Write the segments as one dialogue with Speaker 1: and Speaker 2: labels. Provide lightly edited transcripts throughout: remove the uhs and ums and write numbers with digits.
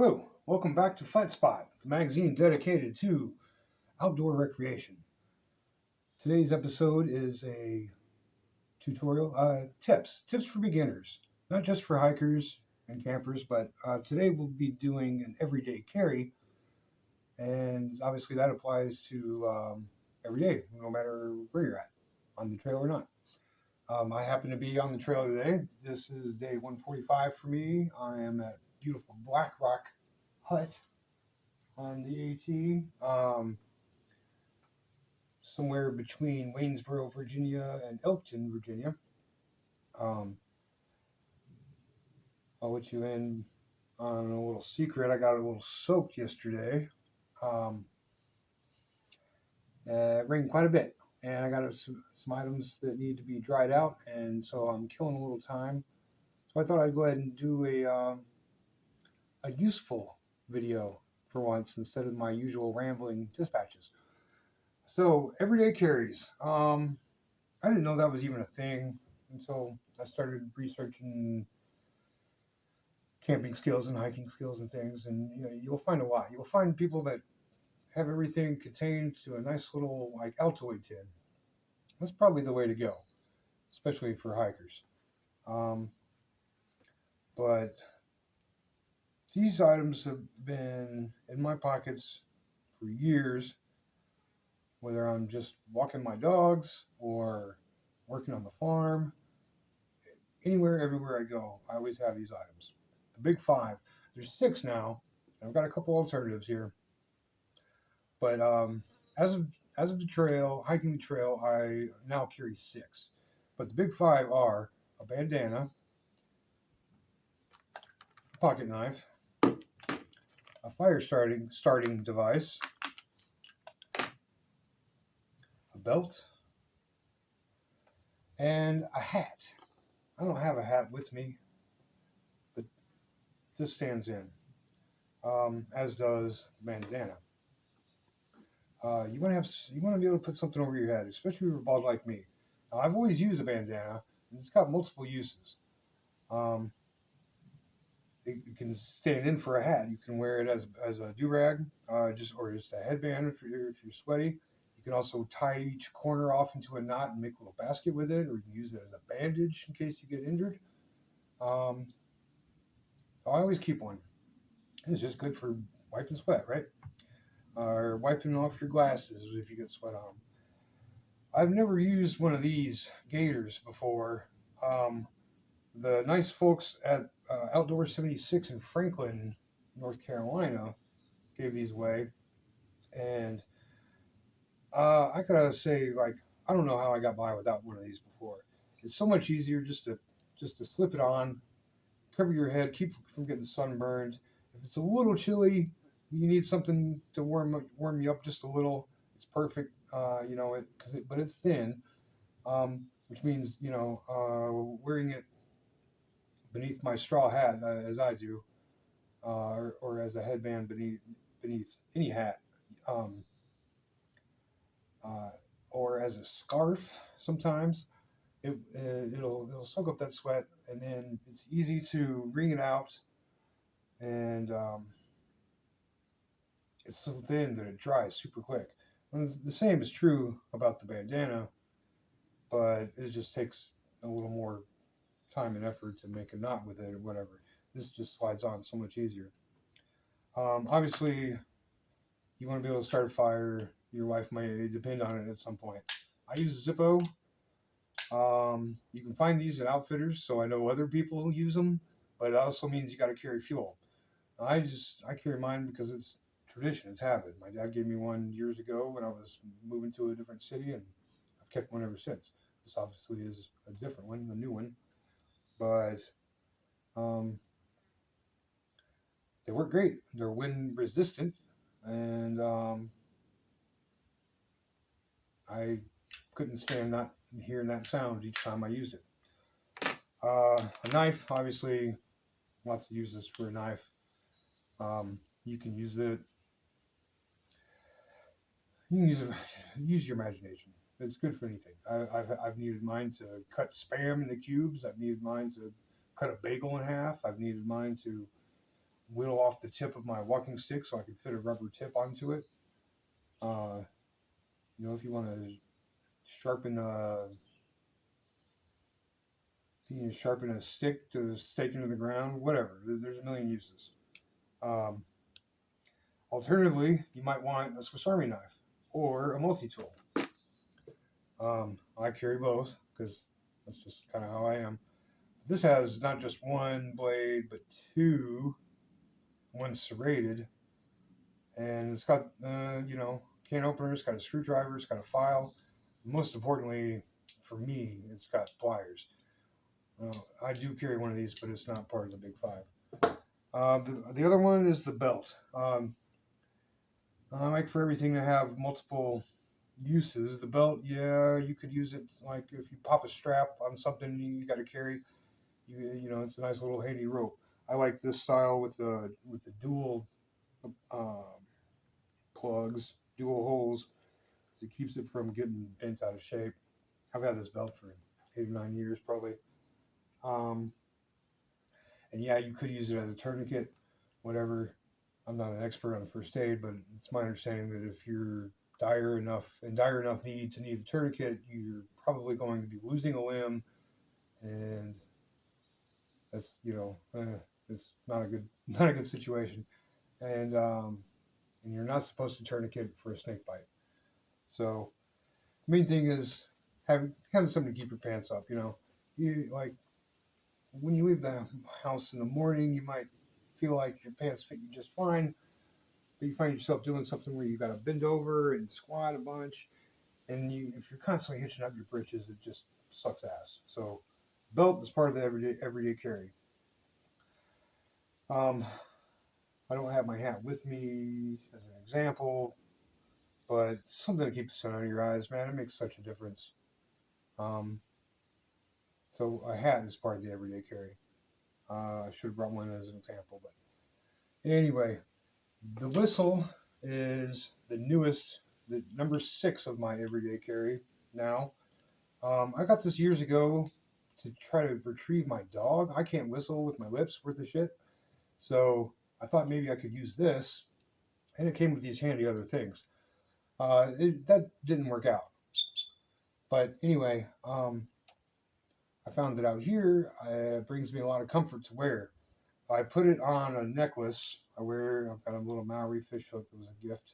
Speaker 1: Hello, welcome back to Flat Spot, the magazine dedicated to outdoor recreation. Today's episode is a tutorial, tips for beginners, not just for hikers and campers, but today we'll be doing an everyday carry, and obviously that applies to every day, no matter where you're at, on the trail or not. I happen to be on the trail today. This is day 145 for me. I am at beautiful Black Rock Hut on the AT, somewhere between Waynesboro, Virginia, and Elkton, Virginia. Um, I'll let you in on a little secret. I got a little soaked yesterday. Um, it rained quite a bit, and I got some items that need to be dried out, and so I'm killing a little time. So I thought I'd go ahead and do a useful video for once instead of my usual rambling dispatches. So everyday carries. I didn't know that was even a thing until I started researching camping skills and hiking skills and things. And you'll find a lot. You'll find people that have everything contained to a nice little like Altoid tin. That's probably the way to go, especially for hikers. Um, but these items have been in my pockets for years, whether I'm just walking my dogs or working on the farm. Anywhere, everywhere I go, I always have these items. The big five. There's six now. I've got a couple alternatives here, but as of the trail, hiking the trail, I now carry six. But the big five are a bandana, a pocket knife, a fire starting device, a belt, and a hat. I don't have a hat with me, but this stands in, as does the bandana. You want to be able to put something over your head, especially if you're bald like me. Now, I've always used a bandana, and it's got multiple uses. Um, it can stand in for a hat. You can wear it as a do-rag, just a headband if you're sweaty. You can also tie each corner off into a knot and make a little basket with it, or you can use it as a bandage in case you get injured. I always keep one. It's just good for wiping sweat, right? Or wiping off your glasses if you get sweat on them. I've never used one of these gaiters before. The nice folks at Outdoor 76 in Franklin, North Carolina, gave these away, and I gotta say, like, I don't know how I got by without one of these before. It's so much easier just to slip it on, cover your head, keep from getting sunburned. If it's a little chilly, you need something to warm you up just a little. It's perfect, but it's thin, which means wearing it beneath my straw hat, as I do, or as a headband beneath any hat, um, uh, or as a scarf. Sometimes it'll soak up that sweat, and then it's easy to wring it out, and it's so thin that it dries super quick. And the same is true about the bandana, but it just takes a little more time and effort to make a knot with it or whatever. This just slides on so much easier. Obviously, you want to be able to start a fire. Your wife may depend on it at some point. I use Zippo. You can find these at outfitters, so I know other people who use them, but it also means you got to carry fuel. I carry mine because it's tradition, it's habit. My dad gave me one years ago when I was moving to a different city, and I've kept one ever since. This obviously is a different one, a new one, but um, they work great. They're wind resistant, and I couldn't stand not hearing that sound each time I used it. A knife, obviously, lots of uses for a knife. You can use it. You can use your imagination. It's good for anything. I've needed mine to cut Spam into cubes. I've needed mine to cut a bagel in half. I've needed mine to whittle off the tip of my walking stick so I can fit a rubber tip onto it. If you want to sharpen sharpen a stick to stake into the ground, whatever. There's a million uses. Um, Alternatively, you might want a Swiss Army knife or a multi-tool. I carry both because that's just kind of how I am. This has not just one blade, but two. One's serrated, and it's got can opener. It's got a screwdriver. It's got a file. Most importantly, for me, it's got pliers. I do carry one of these, but it's not part of the big five. The other one is the belt. I like for everything to have multiple uses. The belt, yeah, you could use it like if you pop a strap on something you got to carry. It's a nice little handy rope. I like this style with the dual plugs, dual holes. It keeps it from getting bent out of shape. I've had this belt for 8 or 9 years probably. And yeah, you could use it as a tourniquet, whatever. I'm not an expert on first aid, but it's my understanding that if you're in dire enough need to need a tourniquet, you're probably going to be losing a limb, and that's it's not a good situation, and you're not supposed to tourniquet for a snake bite. So the main thing is having something to keep your pants up. You like when you leave the house in the morning, you might feel like your pants fit you just fine, but you find yourself doing something where you got to bend over and squat a bunch, and if you're constantly hitching up your britches, it just sucks ass. So belt is part of the everyday carry. I don't have my hat with me as an example, but something to keep the sun out of your eyes, man. It makes such a difference. So a hat is part of the everyday carry. I should have brought one as an example, but anyway, the whistle is the newest, the number 6 of my everyday carry now. I got this years ago to try to retrieve my dog. I can't whistle with my lips worth of shit, so I thought maybe I could use this, and it came with these handy other things. That didn't work out, but anyway, I found that out here it brings me a lot of comfort to wear. I put it on a necklace. I've got a little Maori fish hook that was a gift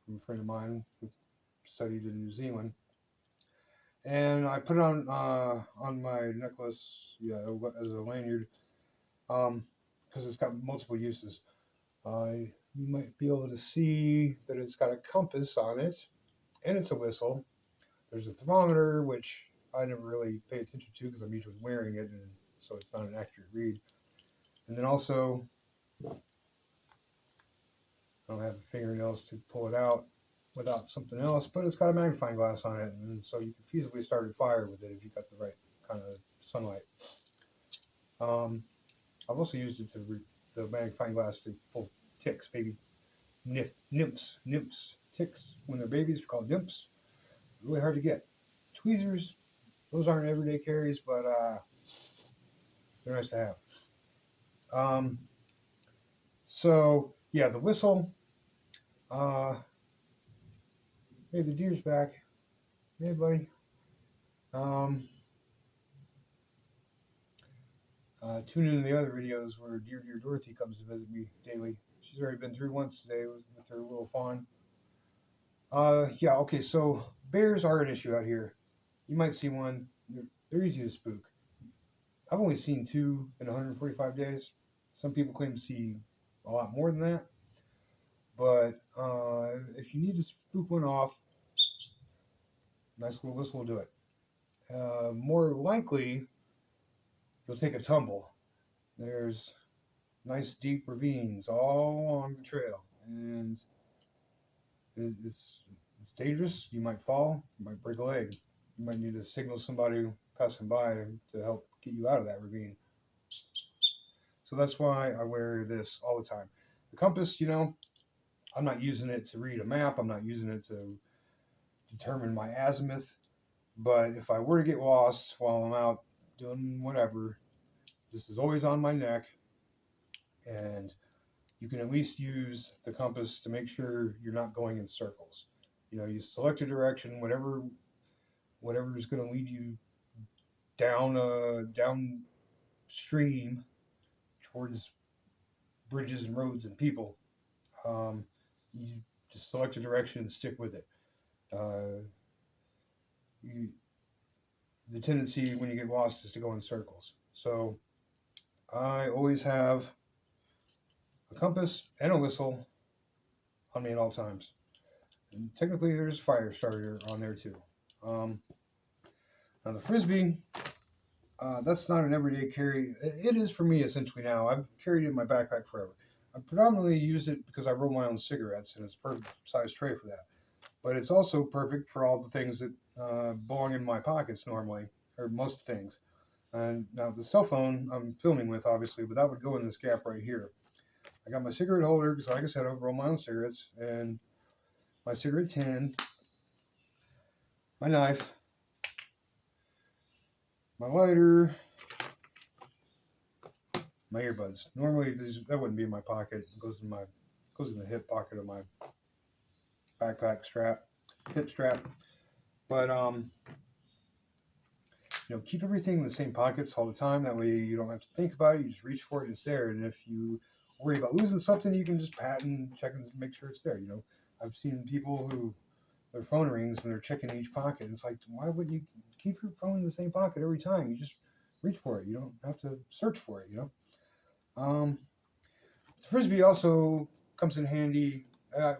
Speaker 1: from a friend of mine who studied in New Zealand. And I put it on my necklace, as a lanyard, because it's got multiple uses. You might be able to see that it's got a compass on it, and it's a whistle. There's a thermometer, which I never really pay attention to because I'm usually wearing it, and so it's not an accurate read. And then also, I don't have the fingernails to pull it out without something else, but it's got a magnifying glass on it, and so you can feasibly start a fire with it if you've got the right kind of sunlight. I've also used it the magnifying glass to pull ticks, baby nymphs, ticks. When they're babies, they're called nymphs. Really hard to get. Tweezers, those aren't everyday carries, but they're nice to have. So yeah, the whistle. Hey, the deer's back. Hey, buddy. Tune in to the other videos where Dear Dorothy comes to visit me daily. She's already been through once today with her little fawn. Yeah, okay, so bears are an issue out here. You might see one. They're easy to spook. I've only seen 2 in 145 days. Some people claim to see a lot more than that. But if you need to spook one off, nice little whistle will do it. More likely, you'll take a tumble. There's nice deep ravines all along the trail, and it's dangerous. You might fall, you might break a leg, you might need to signal somebody passing by to help get you out of that ravine. So that's why I wear this all the time. The compass, I'm not using it to read a map. I'm not using it to determine my azimuth. But if I were to get lost while I'm out doing whatever, this is always on my neck, and you can at least use the compass to make sure you're not going in circles. You select a direction, whatever is going to lead you downstream towards bridges and roads and people. Um, you just select a direction and stick with it. Uh, you, the tendency when you get lost is to go in circles. So I always have a compass and a whistle on me at all times. And technically, there's a fire starter on there too. Um, Now the frisbee, that's not an everyday carry. It is for me essentially now. I've carried it in my backpack forever. I predominantly use it because I roll my own cigarettes, and it's a perfect size tray for that. But it's also perfect for all the things that belong in my pockets normally, or most things. And now the cell phone I'm filming with, obviously, but that would go in this gap right here. I got my cigarette holder because, like I said, I roll my own cigarettes, and my cigarette tin, my knife, my lighter, my earbuds. Normally, that wouldn't be in my pocket. It goes in the hip pocket of my backpack strap, hip strap. But keep everything in the same pockets all the time. That way, you don't have to think about it. You just reach for it and it's there. And if you worry about losing something, you can just pat and check and make sure it's there. I've seen people who their phone rings and they're checking each pocket. It's like, why wouldn't you keep your phone in the same pocket every time? You just reach for it. You don't have to search for it. The frisbee also comes in handy.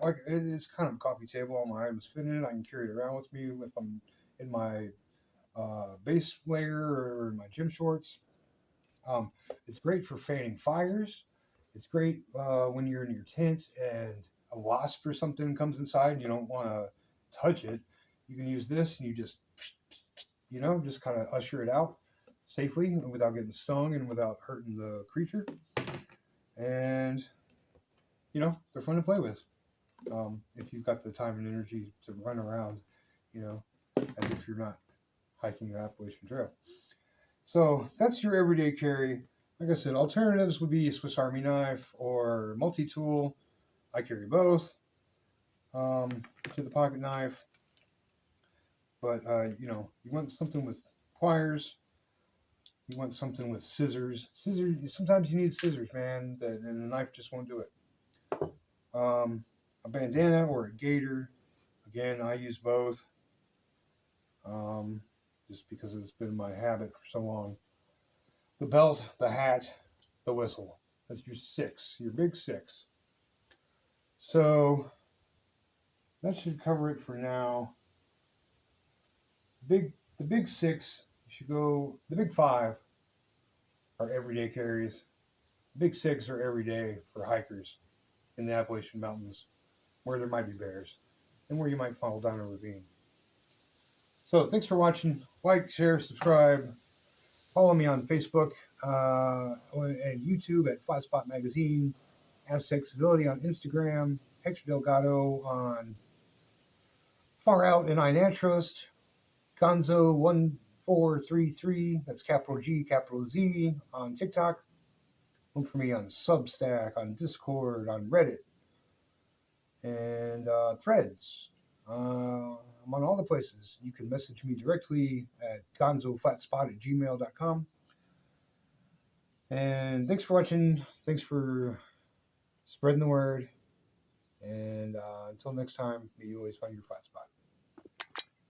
Speaker 1: Like it's kind of a coffee table. All my items fit in it. I can carry it around with me if I'm in my base layer or in my gym shorts. It's great for fanning fires. It's great when you're in your tent and a wasp or something comes inside and you don't want to touch it. You can use this and you just kind of usher it out safely without getting stung and without hurting the creature. And they're fun to play with. If you've got the time and energy to run around, as if you're not hiking the Appalachian Trail. So that's your everyday carry. Like I said, alternatives would be a Swiss Army knife or multi-tool. I carry both. To the pocket knife. But, you want something with pliers. You want something with scissors. Sometimes you need scissors, man, and a knife just won't do it. A bandana or a gaiter. Again, I use both. Just because it's been my habit for so long. The belt, the hat, the whistle. That's your big six. So that should cover it for now. The big six, the big five are everyday carries. The big six are everyday for hikers in the Appalachian Mountains where there might be bears and where you might fall down a ravine. So thanks for watching. Like, share, subscribe. Follow me on Facebook and YouTube at Flat Spot Magazine, Aztec Civility on Instagram, Hector Delgado on Far Out and iNaturalist, Gonzo1433, that's capital G, capital Z, on TikTok. Look for me on Substack, on Discord, on Reddit, and Threads. I'm on all the places. You can message me directly at gonzoflatspot@gmail.com. And thanks for watching. Thanks for spreading the word. And until next time, may you always find your flat spot.